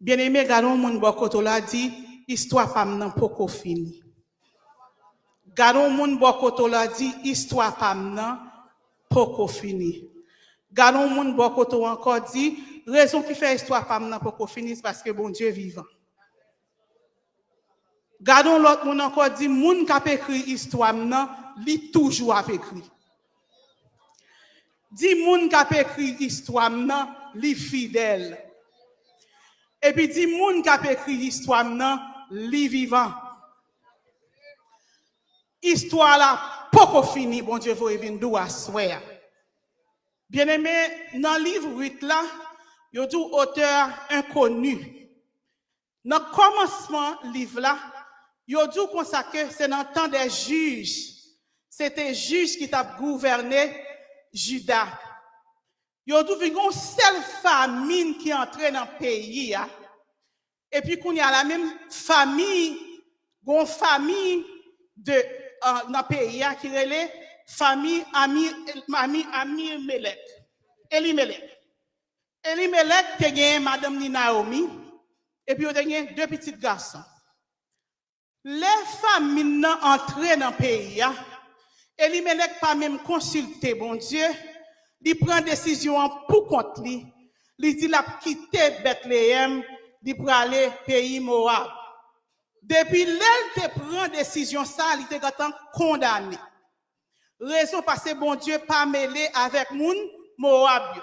Bien-aimé, gardons mon bokoto la dit, histoire pas m'nan poko fini. Gardons mon bokoto la dit, histoire pas m'nan poko fini. Gardons mon bokoto encore dit, raison qui fait histoire pas m'nan poko fini, c'est parce que bon Dieu vivant. Gardons l'autre moun encore dit, moun qui a écrit histoire m'nan, li toujours a écrit. Dit moun qui a écrit histoire m'nan, li fidèle. Et puis dit moun qui a écrit histoire m'nan, li vivant. Histoire là, poko fini, bon Dieu, vous venir d'où à souhait. Bien-aimé, dans le livre 8 là, il y a dit auteur inconnu. Dans le commencement du livre là, il y a dit que c'est dans le temps des juges. C'était juges qui t'a gouverné Juda. Il y a dit qu'il y a une seule famine qui entrait dans le pays. Et puis qu'on y a la même famille, une famille de dans le pays qui relève famille Elimelech. Elimelech te gagné madame Naomi et puis on a gagné deux petits garçons. Les familles entrées dans le pays, Elimelech pas même consulté bon Dieu, il prend décision pour compte lui. Il dit la quitter Bethléem, il pour aller pays Moab. Depuis l'elle te prend décision ça, il était condamné. Raison parce que bon Dieu pas mêlé avec moun Moab.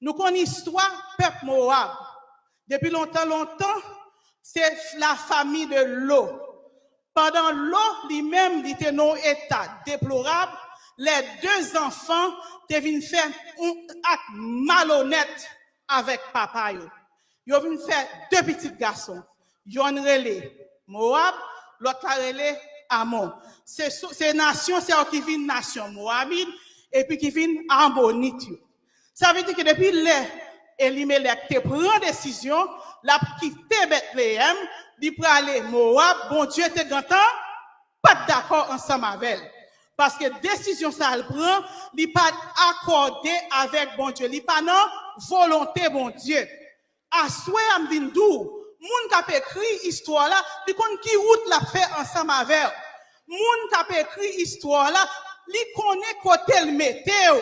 Nous connaissons l'histoire peuple Moab. Depuis longtemps, c'est la famille de Lot. Pendant Lot, lui-même, il était dans un état déplorable. Les deux enfants devaient faire un acte malhonnête avec papa. Ils ont fait deux petits garçons. Ils ont relé Moab, l'autre relé Ammon. Ces nations, c'est qui viennent nation Moabite et puis qui viennent Ammonites. Ça veut dire que depuis Elimelech te prend décision, la quitter Bethléem, dit pour aller Moab, bon Dieu te gantant, pas d'accord ensemble avec elle. Parce que décision ça elle prend, il pas accordé avec bon Dieu, il pas non volonté bon Dieu. À souhait am vindou, moun qui a écrit histoire là, il connaît qui route la fait ensemble avec. Moun qui a écrit histoire là, il connaît côté le météo.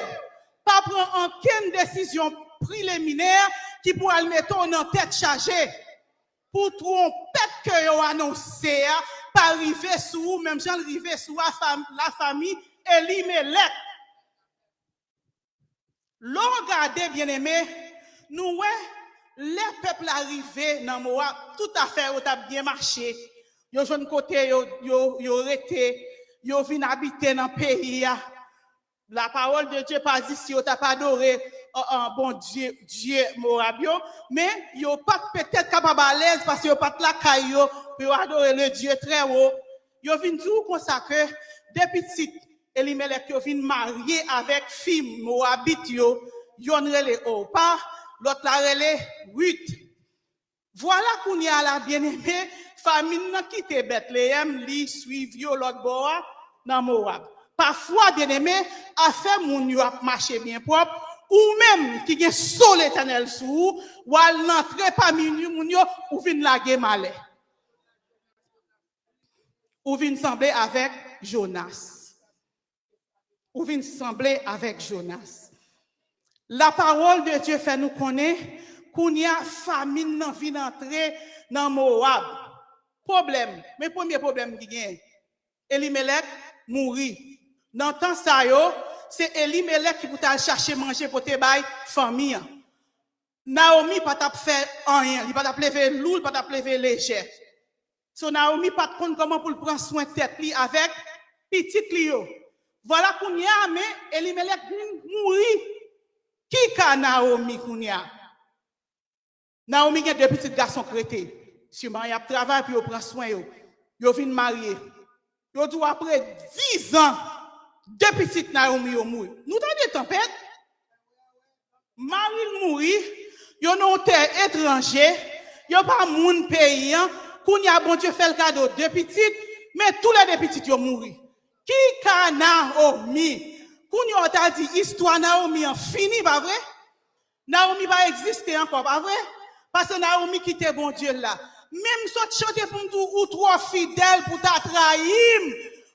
Pas prendre aucune décision préliminaire qui pourra le mettre en tête chargée. Pour tromper que yo annoncé, pas arriver sous, même j'en arriver sous la famille Elimelech. L'on regardez bien aimé, nous les peuples arrivés dans Moab, tout à fait ont bien marché. Yo jeune côté yo resté, yo vinn habiter dans le pays. La parole de Dieu pas dit si yo t'a pas adoré bon Dieu Moabio, mais yo pas peut-être capable à l'aise parce que yo pas la caillou pour adorer le Dieu très haut. Yo vinn tout consacrer des petites Elimelech yo vinn marier avec fille Moabite yo relé Opa, l'autre la relé Ruth. Voilà qu'on y a la bien-aimé famille n'a quitté Bethléem, li suivre yo l'autre bord dans Moab. Parfois, bien-aimé, affaire moun yo a marché bien propre, ou même qui gen sol éternel sous, ou al n'entre parmi moun yo, ou vin lage malé. Ou vin sembler avec Jonas. Ou vin sembler avec Jonas. La parole de Dieu fait nous connaître qu'on y a famine nan vin entrer dans Moab. Problème, mais premier problème qui gagne, Elimelech mourit. Dans le temps ça yo, c'est Elimelech qui pour chercher manger pour te bail famille. Naomi pas t'a fait rien, il pas t'a lever lourd, pas t'a lever léger. So Naomi pas compte comment pour prendre soin tête li avec petite li yo. Voilà qu'on y a mais Elimelech mourir. Qui ka Naomi qu'on y a? Naomi a deux petits garçons crétés. Sûrement y a travail puis yo prend soin yo. Yo vinn marier. Yo tout après 10 ans deux petites Naomi yo mouri. Nous t'en des tempêtes. Marie mouri, yo non terre étranger, yo pas moun paysan, qu'on y a bon Dieu fait le cadeau deux petites, mais tous les deux petites yo mouri. Qui ka Naomi? Qu'on y a t'a dit histoire Naomi en fini pas vrai? Naomi va exister encore pas vrai? Parce que Naomi quittait bon Dieu là. Même si tu chantes pour nous ou trop fidèle pour ta trahir,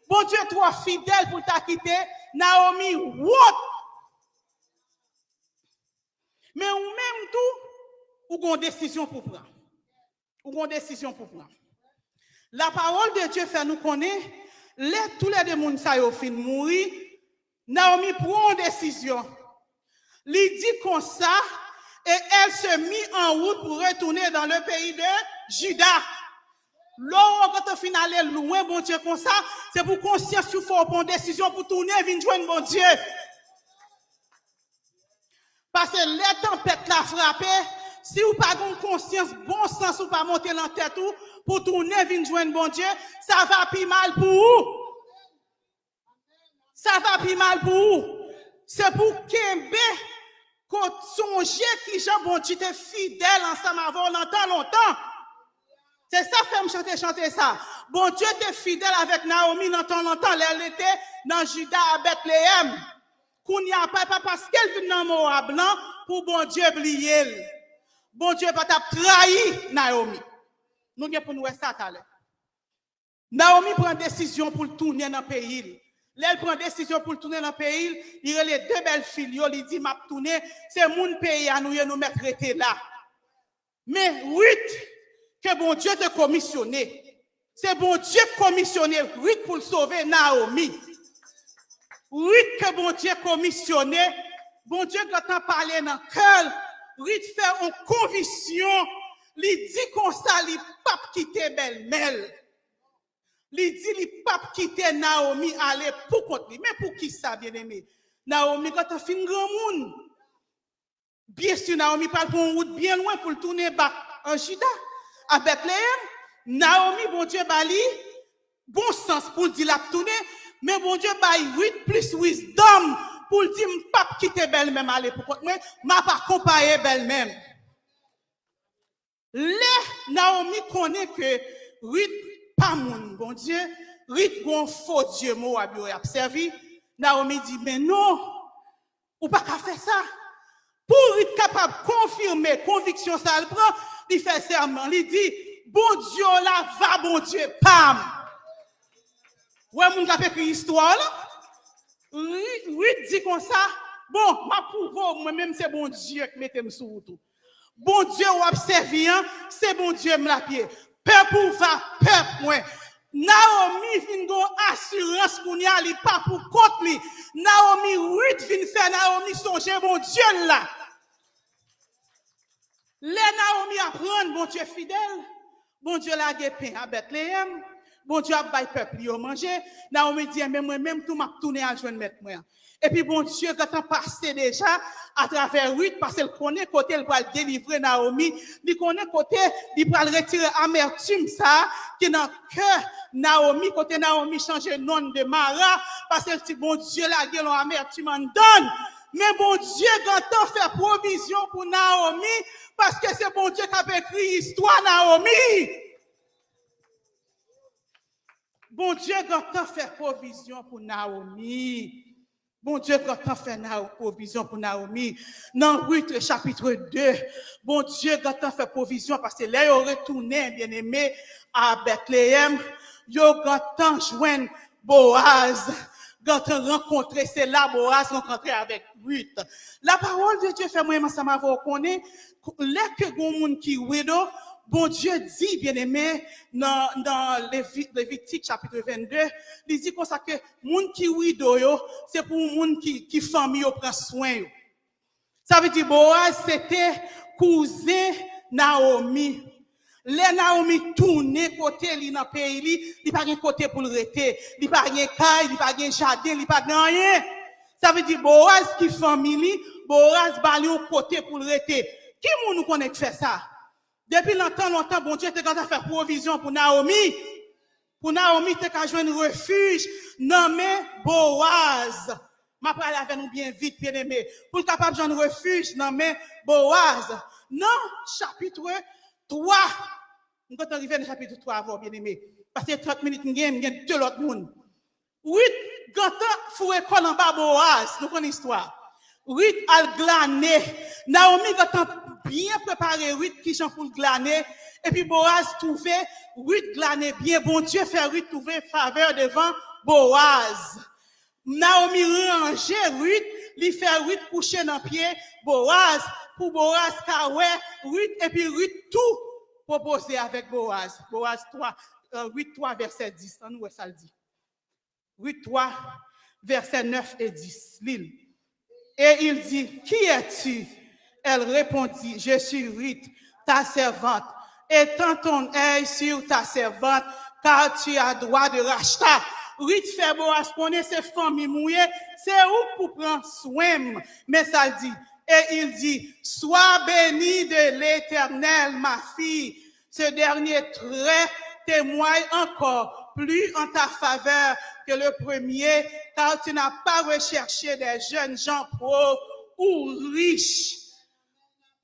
bon Dieu trop fidèle pour ta quitter, Naomi, what? Mais ou même tout, ou une décision pour prendre. Ou une décision pour prendre. La parole de Dieu fait nous connaître, tous les démons ça yo fin mourir, Naomi prend une décision. Il dit comme ça, et elle se mit en route pour retourner dans le pays de Juda. Lorsque quand on finit loin, bon Dieu, comme ça, c'est pour conscience qu'il faut prendre une décision pour tourner et venir joindre bon Dieu. Parce que les tempêtes la frappé, si vous n'avez pas conscience, bon sens, ou pas monter dans la tête pour tourner et venir joindre bon Dieu, ça va plus mal pour vous. Ça va plus mal pour vous. C'est pour Kembe. Quand songer qui Jean bon Dieu était fidèle ensemble avant longtemps. C'est ça fait me chanter ça. Bon Dieu était fidèle avec Naomi longtemps. Elle était dans Juda à Bethléem. Qu'on n'y a pas parce qu'elle vient dans Moab blanc pour bon Dieu oublier. Bon Dieu pas trahi Naomi. Nous avons pour nous ça tout à l'heure. Naomi prend décision pour tourner dans le pays. Elle prend décision pour tourner dans le pays. Il y a les deux belles filles. Il dit, m'a tourner, c'est mon pays à nous mettre là. Mais oui, que bon Dieu te commissionné. C'est bon Dieu commissionné, oui, pour sauver Naomi. Oui, que bon Dieu commissionné. Bon Dieu, quand on parle dans le cœur, oui, fait une conviction. Il dit comme ça, il ne pas quitter belle-mère. Il dit, il ne pas quitter Naomi, aller pour contre lui. Mais pour qui ça, bien-aimé? Naomi, quand on fait un grand monde, bien sûr, Naomi parle pour une route bien loin pour tourner en Juda, à Bethléem. Naomi, bon Dieu, bali, bon sens pour dire la tourner, mais bon Dieu, bail 8 plus wisdom pour dire, je ne pas quitter belle-même, aller pour contre moi, je ne pas comparer belle-même. Naomi connaît que 8 pas mon bon Dieu, Ruth gon faux Dieu Moab yo a servi. Naomi dit mais non, ou pas qu'à faire ça. Pour être capable de confirmer conviction ça elle prend, il fait serment, il dit bon Dieu là va bon Dieu pam. Ouais mon gars écrit histoire là. Ruth dit comme ça, bon, ma pouvoir moi même c'est bon Dieu qui mette me sous tout. Bon Dieu ou observé, c'est bon Dieu me la pied. Peuple ou va, peuple moi. Naomi vient gon assurance qu'on y a li pas pour compte li. Naomi Ruth vient faire Naomi songer bon Dieu là. Les Naomi apprendre bon Dieu fidèle. Bon Dieu la pain à Bethléem. Bon Dieu a bail peuple yo manger. Naomi dit mais moi même tout m'a tourner à joindre mettre moi. Et puis bon Dieu quand on passé déjà à travers Ruth parce qu'elle connaît côté elle va délivrer Naomi, il connaît côté il va retirer amertume ça qui dans cœur Naomi côté Naomi changer nom de Mara parce que si bon Dieu la gueule amertume en donne. Mais bon Dieu quand on fait provision pour Naomi parce que c'est bon Dieu qui a écrit histoire Naomi. Bon Dieu quand on fait provision pour Naomi. Bon Dieu, quand on fait provision pour Naomi, dans Ruth chapitre 2, bon Dieu, quand on fait provision, parce que là, il retourné, bien aimé, à Bethléem, quand on joint Boaz, quand on rencontré, c'est là Boaz rencontré avec Ruth. La parole de Dieu fait moi, ça m'a reconnu, là que bon monde qui widow, bon Dieu dit, bien aimé, dans Lévitique chapitre 22, il dit comme ça que moun qui widow c'est pour moun qui famille prend soin. Ça veut dire Boaz c'était cousin Naomi. Les Naomi tourné côté li dans pays li, il pas de côté pour le rester, il pas de caille, il pas de jardin, il pas de rien. Ça veut dire Boaz qui famille, Boaz bali au côté pour le rester. Qui moun nous connaît faire ça? Depuis longtemps, bon Dieu, t'es quand faire provision pour Naomi. Pour Naomi, t'es qu'à jouer un refuge nommé Boaz. Ma parole avec nous bien vite, bien aimé. Pour capable de jouer un refuge nommé Boaz. Non, chapitre 3. Nous allons arriver dans le chapitre 3 avant, bien aimé. Parce que 30 minutes, nous avons deux autres monde. Oui, quand faut école en bas Boaz, nous connaissons l'histoire. Ruth a glané. Naomi a bien préparé Ruth qui j'en pour glaner. Et puis Boaz trouvait Ruth glané bien. Bon Dieu fait Ruth trouver faveur devant Boaz. Naomi rangeait Ruth, lui fait Ruth coucher dans pied Boaz pour Boaz kawe Ruth et puis Ruth tout proposé avec Boaz. Boaz 3 Ruth 3 verset 10, on nous ça le dit. Ruth 3 verset 9 et 10. L'île. Et il dit, qui es-tu? Elle répondit, je suis Ruth, ta servante. Étends ton œil sur ta servante, car tu as droit de racheter. Ruth fait Boaz connaître ses familles mouillées, c'est où pour prendre soin. Mais ça dit, et il dit, sois bénie de l'Éternel, ma fille. Ce dernier trait témoigne encore plus en ta faveur que le premier, car tu n'as pas recherché des jeunes gens pauvres ou riches.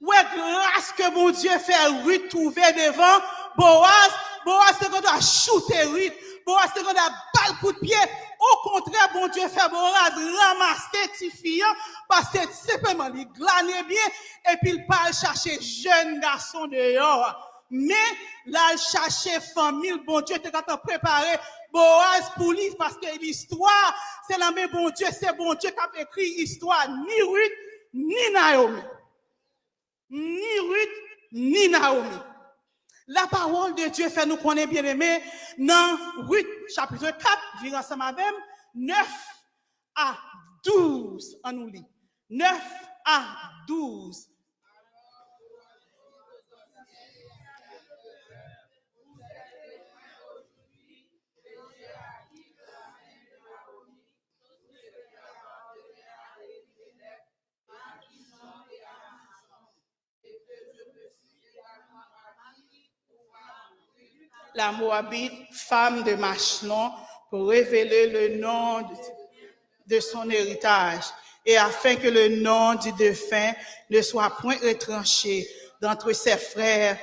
Ouais, grâce que mon Dieu fait Ruth trouver devant Boaz. Boaz, c'est qu'on doit shooter Ruth. Boaz, c'est qu'on doit balle coup de pied. Au contraire, mon Dieu fait Boaz ramasser Tifiant parce que simplement il glane bien et puis il part chercher jeune garçon dehors. Mais là, il cherchait famille, bon Dieu, t'es quand préparé Boaz pour lui parce que l'histoire, c'est la même bon Dieu, c'est bon Dieu qui a écrit l'histoire, ni Ruth, ni Naomi. Ni Ruth, ni Naomi. La parole de Dieu fait nous connaître bien aimé dans Ruth, chapitre 4, virant ensemble avec 9 à 12. On nous lit. 9 à 12. La Moabite, femme de Machlon, pour révéler le nom de son héritage et afin que le nom du défunt ne soit point retranché d'entre ses frères.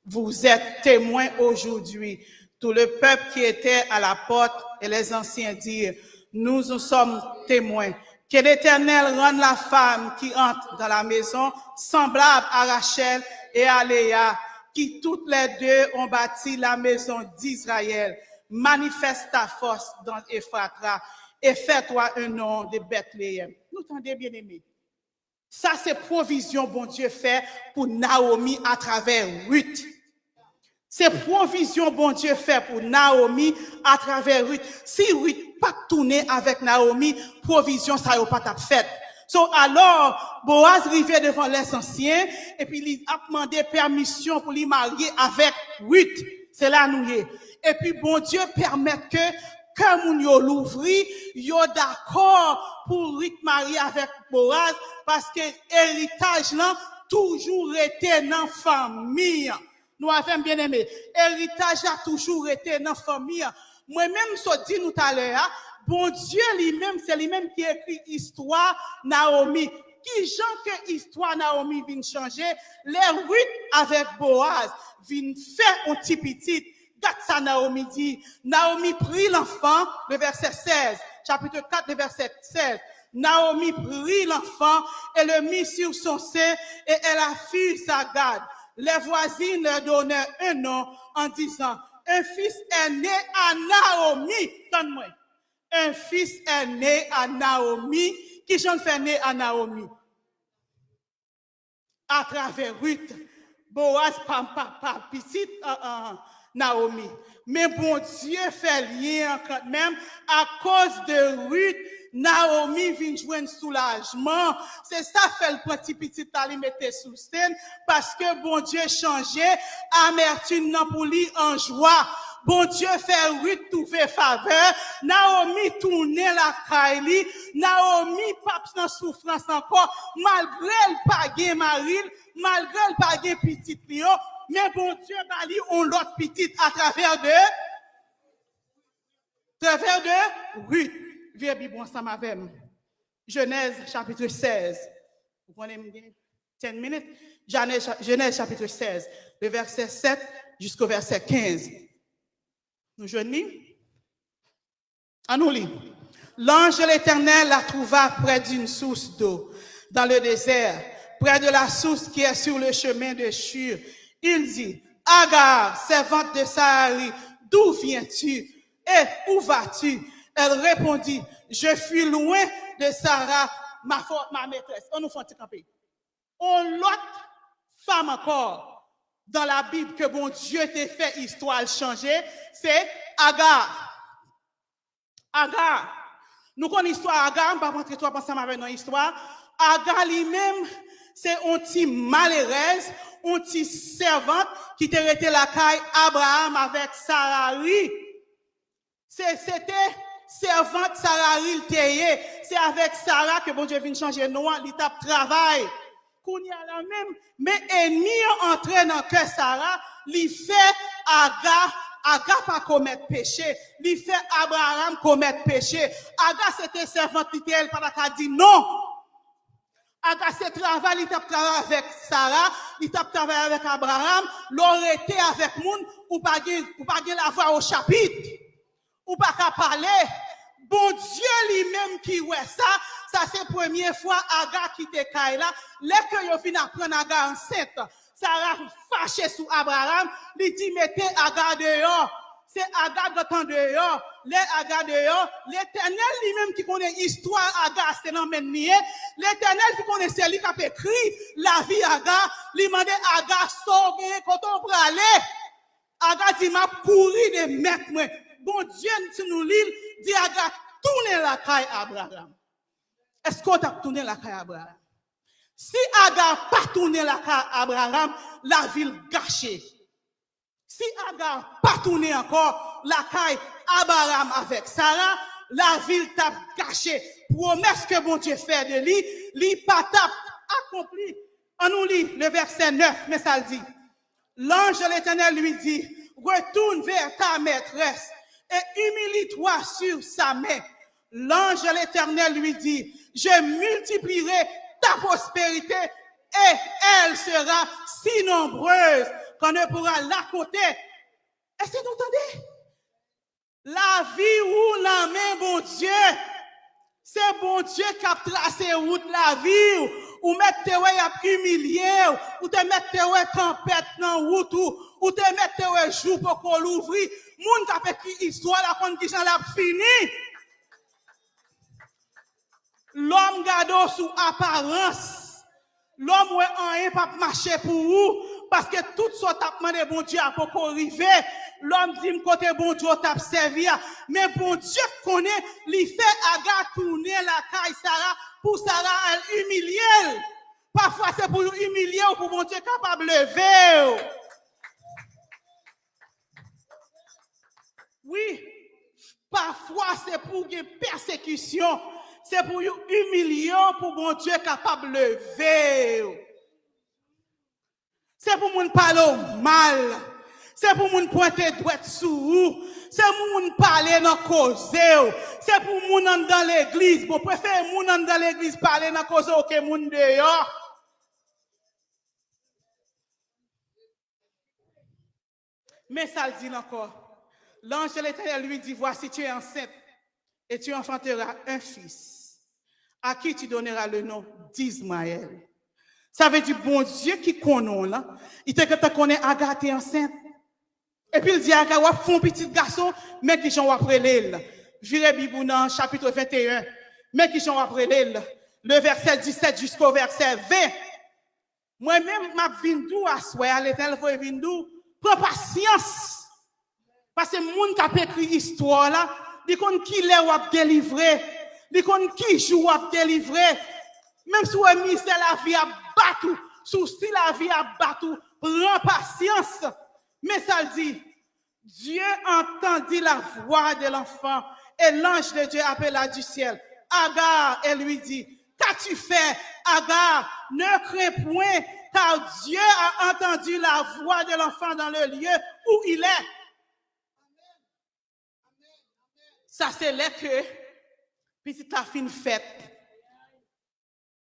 Vous êtes témoins aujourd'hui. Tout le peuple qui était à la porte et les anciens dirent, nous sommes témoins. Que l'Éternel rende la femme qui entre dans la maison semblable à Rachel et à Léa, qui toutes les deux ont bâti la maison d'Israël. Manifeste ta force dans Ephrata et fais-toi un nom de Bethléem. Nous entendez bien aimés. Ça, c'est provision, bon Dieu, fait pour Naomi à travers Ruth. C'est provision, bon Dieu, fait pour Naomi à travers Ruth. Si Ruth pas tourné avec Naomi, provision, ça n'a pas fait. So, alors, Boaz arrivait devant les anciens et puis il a demandé permission pour lui marier avec Ruth. C'est là nous y est. Et puis, bon Dieu permet que moun yo l'ouvri, yo d'accord pour Ruth marier avec Boaz parce que héritage là toujours été dans famille. Nous avons bien aimé. Héritage a toujours été dans famille. Moi-même, ça dit nous tout à l'heure, bon Dieu lui-même, c'est lui-même qui écrit histoire Naomi. Qui gens que histoire Naomi vient changer, les Ruth avec Boaz vient faire un petit petit. Regarde ça Naomi dit. Naomi prit l'enfant, le verset 16, chapitre 4, le verset 16. Naomi prit l'enfant et le mit sur son sein et elle a fui sa garde. Les voisines leur donnèrent un nom en disant, un fils est né à Naomi. Donne-moi. Un fils est né à Naomi. Qui j'en fait né à Naomi? À travers Ruth. Boaz, pas petite Naomi. Mais bon Dieu fait lien quand même à cause de Ruth. Naomi vient jouer un soulagement. C'est ça fait le petit ali mettre sous scène parce que bon Dieu changeait amertume pour lui en joie. Bon Dieu fait Ruth trouver faveur. Naomi tournait la Kylie. Naomi pas dans souffrance encore malgré le pas mari, malgré le pas petit lion, mais bon Dieu bali on l'autre petite à travers de Ruth. Viens bon ensemble avec moi. Genèse chapitre 16. Vous prenez 10 minutes. Genèse chapitre 16, le verset 7 jusqu'au verset 15. Nous jeunes. À nous lire. L'ange de l'Éternel la trouva près d'une source d'eau, dans le désert, près de la source qui est sur le chemin de Shur. Il dit, Agar, servante de Sarah, d'où viens-tu et où vas-tu? Elle répondit, je fuis loin de Sarah, ma maîtresse. On nous fait camper. On l'autre femme encore dans la Bible que bon Dieu t'a fait histoire changer, c'est Agar. Agar. Nous connaissons l'histoire Agar, on va pas rentrer trop ensemble avec notre histoire. Agar lui-même, c'est une petite malheureuse, une petite servante qui était restée la caille Abraham avec Sarah. C'était servante Sarah, c'est avec Sarah que bon Dieu vient changer nous, l'étape travail. Qu'on y a la même, mais ennemi entré dans le cœur Sarah, lui fait Agar pas commettre péché, lui fait Abraham commettre péché. Agar c'était servante littéraire, pas qu'à dire non. Agar c'est travail, il t'a travaillé avec Sarah, il t'a travaillé avec Abraham, l'aurait été avec moun, ou pas la voix au chapitre, ou pas qu'à parler. Bon Dieu lui-même qui ouais ça c'est la première fois Agar qui te caille là, les que yo fin apprendre Agar enceinte, Sarah fâchée sous Abraham, lui dit mettez Agar dehors. C'est Agar de temps dehors, les Agar dehors, l'Éternel lui-même qui connaît l'histoire Agar, c'est dans même nié, l'Éternel qui connaît celui qui a écrit la vie Agar, lui demande Agar sauver quand on peut aller. Agar dit m'a couru de mettre moi. Bon Dieu si nous lit dit Agar tourner la caille Abraham. Est-ce qu'on t'a tourné la caille Abraham? Si Agar pas tourné la caille Abraham, la ville gâchée. Si Agar pas tourné encore la caille Abraham avec Sarah, la ville t'a gâché. Promesse que bon Dieu fait de lui, lui pas t'a accompli. On nous lit le verset 9, mais ça le dit. L'ange de l'Éternel lui dit, retourne vers ta maîtresse et humilie-toi sur sa main. L'ange de l'Éternel lui dit, je multiplierai ta prospérité et elle sera si nombreuse qu'on ne pourra la compter. Est-ce que vous entendez? La vie ou la main, bon Dieu, c'est bon Dieu qui a tracé route la vie, ou mettre tes humilié, ou te mettre tempête dans route, ou te mettre jour pour qu'on l'ouvre. Moun qui a fait histoire la condition l'a fini. L'homme garde sous apparence. L'homme ouais rien pas marcher pour vous parce que tout ça t'a demandé bon Dieu à pour arriver. L'homme dit côté bon Dieu t'a servi mais bon Dieu connaît, lui fait Agar tourner la caille Sarah pour Sarah elle humilier. Parfois c'est pour humilier ou pour bon Dieu capable de lever. Oui, parfois c'est pour une persécution. C'est pour vous humilier, pour mon Dieu capable de lever. C'est pour moun parler mal. C'est pour moun pointer droit sous vous. C'est pour moun parler dans cause. C'est pour moun dans l'église. Vous préférez moun dans l'église parler dans cause que moun dehors. Mais ça le dit encore. L'ange de l'Éternel lui dit, voici tu es enceinte et tu enfanteras un fils. À qui tu donneras le nom d'Ismaël. Ça veut dire bon Dieu qui connaît là. Il te connaît Agar t'es enceinte. Et puis il dit Agar wa font petit garçon mais qui j'en après l'île. Virez Bible dans chapitre 21. Mais qui j'en après l'île. Le verset 17 jusqu'au verset 20. Moi-même m'a vindou à soir l'Éternel faut vindou. Prends patience. Parce que moun qui a écrit histoire là, dit qu'on qui les wa délivrer. Dit qu'on qui joue à délivrer, même si on mise la vie à battre, si la vie à battre, prends patience. Mais ça le dit, Dieu entendit la voix de l'enfant et l'ange de Dieu appela du ciel. Agar, elle lui dit, qu'as-tu fait, Agar? Ne crains point, car Dieu a entendu la voix de l'enfant dans le lieu où il est. Ça c'est là que petite la fin fête.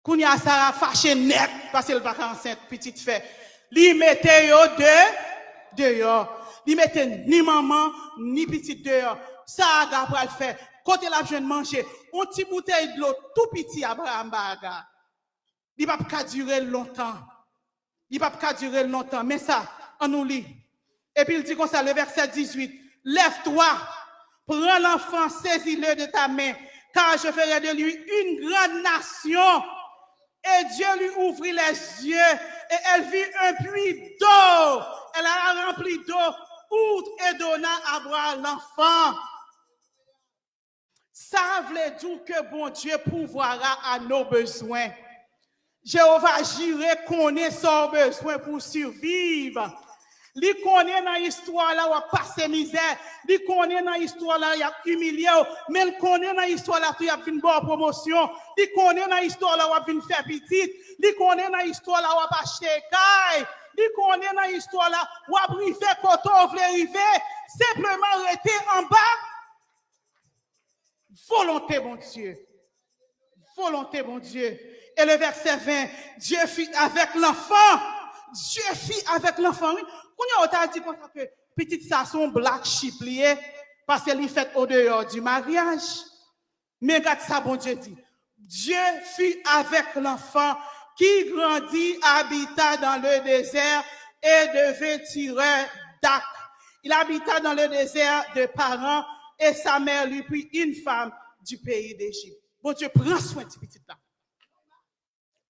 Kounya Sarah fâché net parce qu'elle va enceinte petite fête. Li mettait yo dehors. Li mettait ni maman ni petite dehors. Ça Agar pour le faire. côté la jeune manger, on petit bouteille de l'eau tout petit Abraham baga. Il va pas durer longtemps. Il va pas durer longtemps, mais ça, on nous lit. Et puis il dit comme ça, le verset 18, lève-toi, prends l'enfant, saisis-le de ta main, car je ferai de lui une grande nation. Et Dieu lui ouvrit les yeux et elle vit un puits d'eau. Elle a rempli d'eau, outre et donna à boire l'enfant. Ça veut dire que bon Dieu pourvoira à nos besoins. Jéhovah Jireh connaît son besoin pour survivre. Li connaît dans l'histoire là où a passé misère, li connaît dans l'histoire là il a humilié, mais il connaît dans l'histoire là il a une bonne promotion, li connaît dans l'histoire là où a une faire petite, li connaît dans l'histoire là où a acheté caille, li connaît dans l'histoire là où a briefé quand on veut arriver, simplement rester en bas. Volonté bon Dieu. Volonté bon Dieu. Et le verset 20, Dieu fit avec l'enfant. Dieu fit avec l'enfant. On a dit que petite ça son black sheep lié parce qu'elle est faite au dehors du mariage. Mais regarde ça, bon Dieu dit. Dieu fit avec l'enfant qui grandit, habita dans le désert et devint tireur d'Arc. Il habita dans le désert de Paran et sa mère lui prit une femme du pays d'Égypte. Bon Dieu, prends soin de petit là.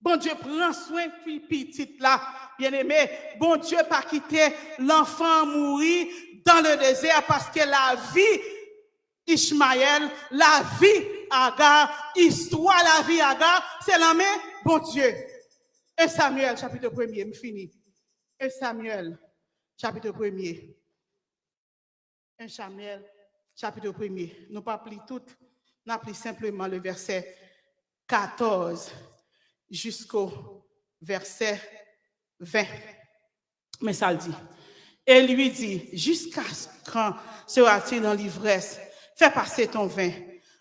Bon Dieu, prends soin de petit là. Bien-aimé, bon Dieu pas quitté l'enfant mourir dans le désert parce que la vie Ishmaël, la vie Agar, histoire la vie Agar, c'est la main, bon Dieu. 1 Samuel, chapitre 1er, je finis. 1 Samuel, chapitre 1er. 1 Samuel, chapitre 1er. Nous pas pris tout, nous avons pris simplement le verset 14 jusqu'au verset 20. Mais ça le dit. Et lui dit, jusqu'à quand sera-t-il dans l'ivresse? Fais passer ton vin.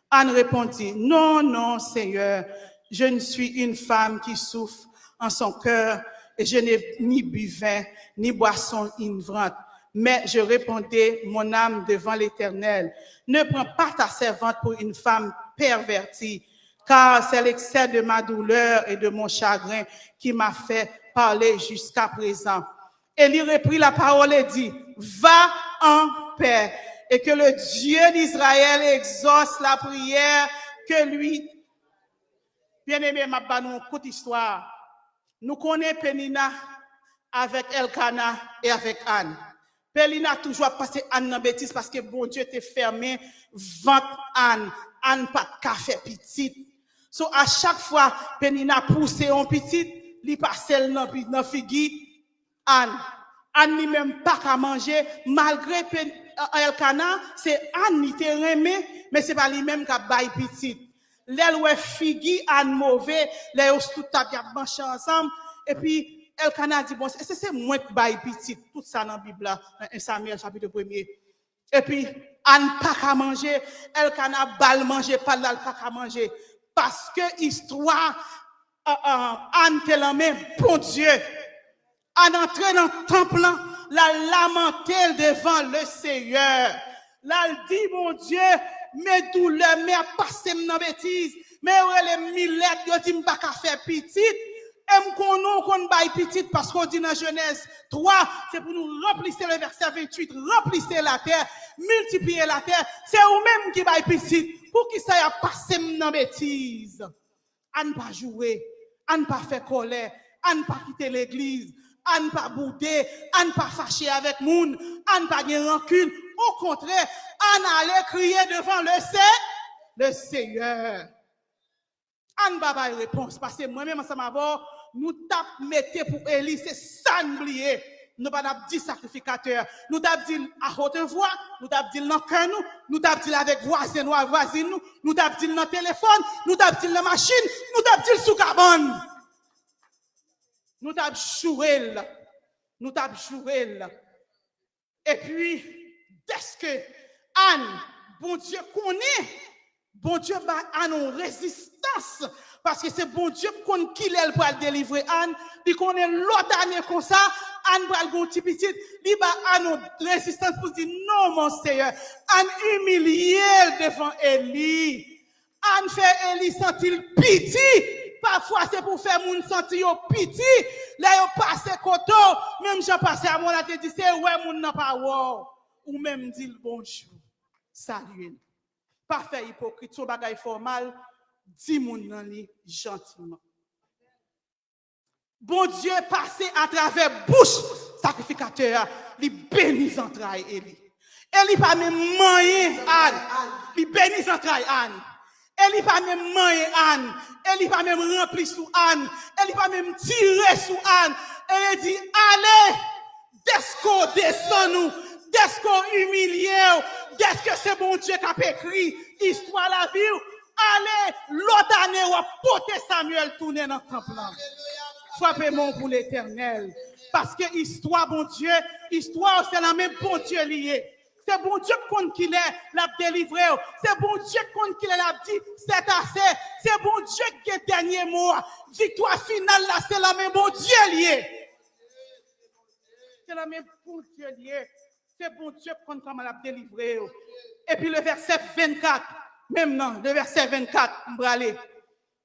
Anne répondit, non, non, Seigneur, je ne suis une femme qui souffre en son cœur et je n'ai ni bu vin, ni boisson enivrante. Mais je répondais, mon âme devant l'Éternel, ne prends pas ta servante pour une femme pervertie, car c'est l'excès de ma douleur et de mon chagrin qui m'a fait parler jusqu'à présent. Élie reprit la parole et dit, va en paix, et que le Dieu d'Israël exauce la prière que lui. Bien-aimé, ma ba nous courte histoire. Nous connaissons Pénina avec Elkana et avec Anne. Pénina toujours passé Anne dans bêtise parce que bon Dieu t'est fermé ventre Anne. Anne pas de café petit. So à chaque fois Pénina poussé en petit, li passait dans figi Anne. Anne ni même pas qu'à manger malgré Elkana, c'est Anne qui te remet, mais c'est pas lui-même qui a bail petit. L'elle ouais figi Anne mauvais, les tout t'a marché ensemble et puis Elkana dit bon c'est moi qui bail petit tout ça dans la Bible là, dans 1 Samuel chapitre 1er. Et puis Anne pas qu'à manger, Elkana bal manger pas là pas qu'à manger parce que histoire Anne te la même bon Dieu. Anne entré dans le temple, la lamenté devant le Seigneur. Là, elle dit, mon Dieu, mes douleurs, mes passé dans bêtise, mais les millettes, yo dit m'pas ka faire petite, et m'konon qu'on baille petite parce qu'on dit dans Genèse 3, c'est pour nous remplir le verset 28, remplir la terre, multiplier la terre, c'est vous-même qui baille petite, pour qui ça y a passé dans bêtise. Anne pas jouer, Anne pas faire colère, Anne pas quitter l'église, Anne pas bouder, Anne pas fâcher avec moun, Anne pas gagner rancune. Au contraire, Anne allait crier devant le Seigneur. Anne pas de réponse parce que moi-même ensemble avant, nous tap mettez pour Élie, c'est ça n'oublier. Nous pas dit sacrificateur, nous tap dit à haute voix, nous tap dit dans cœur nous tap dit avec voisin nous tap dit dans téléphone, nous tap dit dans machine, nous tap dit sous cabane. Nous t'avons joué. Nous t'avons joué. Et puis, dès que Anne, bon Dieu connaît, bon Dieu a une résistance. Parce que c'est bon Dieu qui elle pour délivrer Anne. Il connaît l'autre année comme ça. Anne bral gon ti petit, li ba Anne résistance pour dire non mon Seigneur. Anne humilié devant Élie. Anne fait Élie sentir pitié. Parfois c'est pour faire moun sentir yo pitié. Là yo passe koto, même j'en passe à mon la te dit c'est ouais moun nan pa wow. Ou même dit bonjour. Salut. Pas faire hypocrite, son bagay formal, dis moun nan li gentiment. Bon Dieu passé à travers bouche sacrificateur, li bénit entrailles Élie. Élie pas même moyen Anne, li bénit entrailles Anne. Élie pas même moyen Anne, Élie pas même rempli sous Anne, Élie pas même tiré sous Anne. Elle dit allez, desco descend nous, desco humilié, qu'est-ce que c'est bon Dieu qui a écrit histoire la vie. Allez, l'autre année on va porter Samuel tourner dans le temple. Frappez-moi pour l'Éternel. Parce que histoire, bon Dieu, histoire, c'est la même bon Dieu lié. C'est bon Dieu qui l'a délivré. C'est bon Dieu qui l'a dit, c'est assez. C'est bon Dieu qui est dernier mot. Victoire finale, là, c'est la même bon Dieu lié. C'est la même bon Dieu lié. C'est bon Dieu qui l'a délivré. Et puis le verset 24, même non, le verset 24,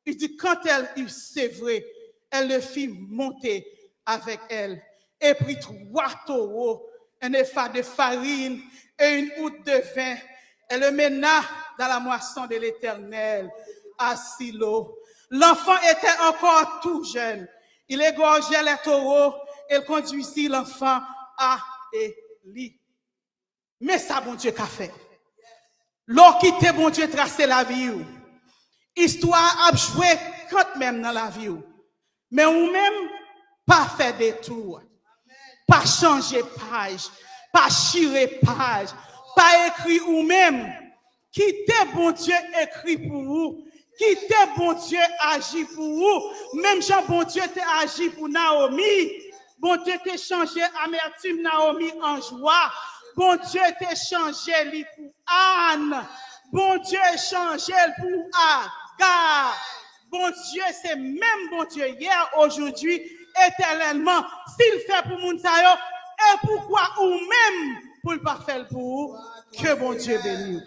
il dit, quand elle eut sévré, elle le fit monter avec elle et prit 3 taureaux, un épha de farine et une outre de vin. Elle le mena dans la moisson de l'Éternel à Silo. L'enfant était encore tout jeune. Il égorgeait les taureaux et conduisit l'enfant à Élie. Mais ça, bon Dieu, qu'a fait? L'or quitté, bon Dieu, tracé la vie. Histoire a joué quand même dans la vie. Mais ou même, pas faire des tours, pas changer page, pas chirer page, pas écrire ou même, quittez bon Dieu écrit pour vous, quittez bon Dieu agit pour vous, même Jean bon Dieu t'a agi pour Naomi, bon Dieu t'a changé amertume Naomi en joie, bon Dieu t'a changé lui pour Anne, bon Dieu changé pour Agar. Bon Dieu, c'est même bon Dieu hier, aujourd'hui, éternellement. S'il fait pour moun sa yo, et pourquoi ou même pour le pas faire pour vous, que bon Dieu bénisse.